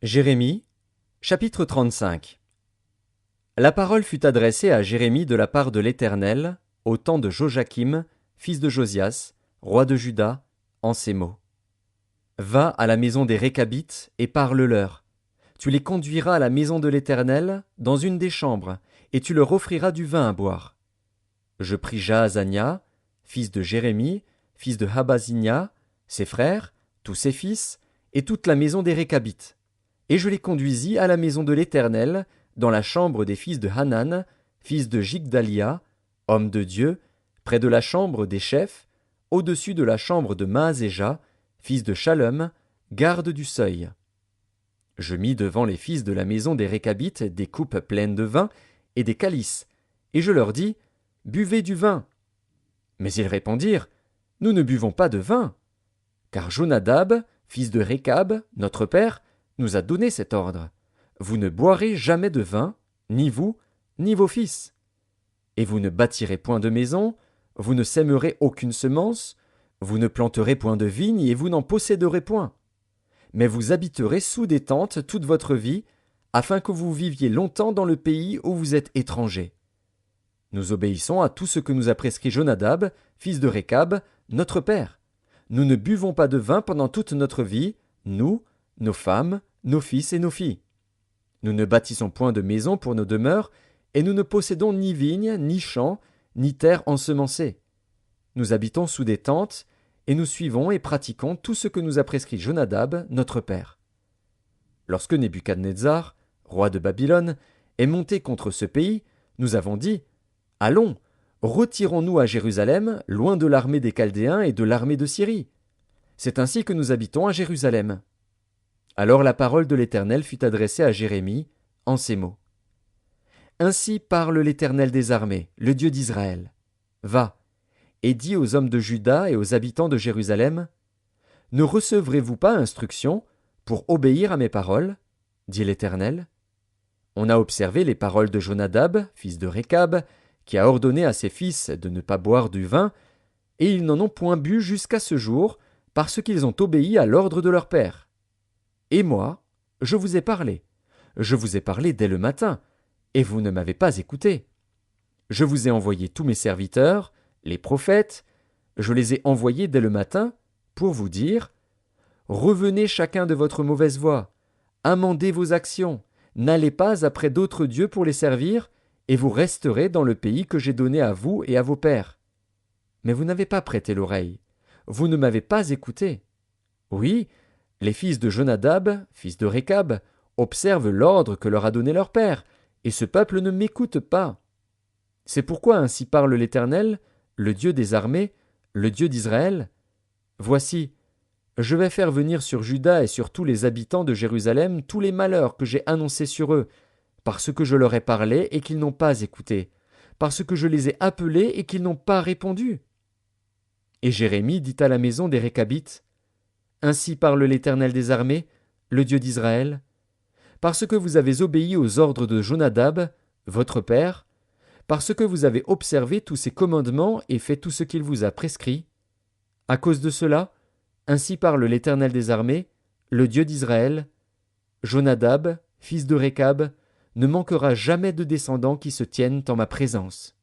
Jérémie, chapitre 35. La parole fut adressée à Jérémie de la part de l'Éternel, au temps de Joachim, fils de Josias, roi de Juda, en ces mots. Va à la maison des Récabites et parle-leur. Tu les conduiras à la maison de l'Éternel, dans une des chambres, et tu leur offriras du vin à boire. Je pris Jaazania, fils de Jérémie, fils de Habazinia, ses frères, tous ses fils, et toute la maison des Récabites. Et je les conduisis à la maison de l'Éternel, dans la chambre des fils de Hanan, fils de Jigdalia, homme de Dieu, près de la chambre des chefs, au-dessus de la chambre de Maaséja, fils de Shallum, garde du seuil. Je mis devant les fils de la maison des Récabites des coupes pleines de vin et des calices, et je leur dis, buvez du vin. Mais ils répondirent, nous ne buvons pas de vin. Car Jonadab, fils de Récab, notre père, nous a donné cet ordre. Vous ne boirez jamais de vin, ni vous, ni vos fils. Et vous ne bâtirez point de maison, vous ne sèmerez aucune semence, vous ne planterez point de vigne et vous n'en posséderez point. Mais vous habiterez sous des tentes toute votre vie, afin que vous viviez longtemps dans le pays où vous êtes étrangers. Nous obéissons à tout ce que nous a prescrit Jonadab, fils de Récab, notre père. Nous ne buvons pas de vin pendant toute notre vie, nous, nos femmes, nos fils et nos filles. Nous ne bâtissons point de maison pour nos demeures, et nous ne possédons ni vignes, ni champs, ni terre ensemencée. Nous habitons sous des tentes, et nous suivons et pratiquons tout ce que nous a prescrit Jonadab, notre père. Lorsque Nebuchadnezzar, roi de Babylone, est monté contre ce pays, nous avons dit, « Allons, retirons-nous à Jérusalem, loin de l'armée des Chaldéens et de l'armée de Syrie. » C'est ainsi que nous habitons à Jérusalem. Alors la parole de l'Éternel fut adressée à Jérémie, en ces mots. Ainsi parle l'Éternel des armées, le Dieu d'Israël. Va, et dis aux hommes de Juda et aux habitants de Jérusalem, ne recevrez-vous pas instruction pour obéir à mes paroles, dit l'Éternel. On a observé les paroles de Jonadab, fils de Récab, qui a ordonné à ses fils de ne pas boire du vin, et ils n'en ont point bu jusqu'à ce jour, parce qu'ils ont obéi à l'ordre de leur père. Et moi, je vous ai parlé dès le matin, et vous ne m'avez pas écouté. Je vous ai envoyé tous mes serviteurs, les prophètes, je les ai envoyés dès le matin, pour vous dire, revenez chacun de votre mauvaise voie, amendez vos actions, n'allez pas après d'autres dieux pour les servir, et vous resterez dans le pays que j'ai donné à vous et à vos pères. Mais vous n'avez pas prêté l'oreille, vous ne m'avez pas écouté. Oui, les fils de Jonadab, fils de Récab, observent l'ordre que leur a donné leur père, et ce peuple ne m'écoute pas. C'est pourquoi ainsi parle l'Éternel, le Dieu des armées, le Dieu d'Israël. Voici, je vais faire venir sur Juda et sur tous les habitants de Jérusalem tous les malheurs que j'ai annoncés sur eux, parce que je leur ai parlé et qu'ils n'ont pas écouté, parce que je les ai appelés et qu'ils n'ont pas répondu. Et Jérémie dit à la maison des Récabites, ainsi parle l'Éternel des armées, le Dieu d'Israël, parce que vous avez obéi aux ordres de Jonadab, votre père, parce que vous avez observé tous ses commandements et fait tout ce qu'il vous a prescrit. À cause de cela, ainsi parle l'Éternel des armées, le Dieu d'Israël, Jonadab, fils de Récab, ne manquera jamais de descendants qui se tiennent en ma présence.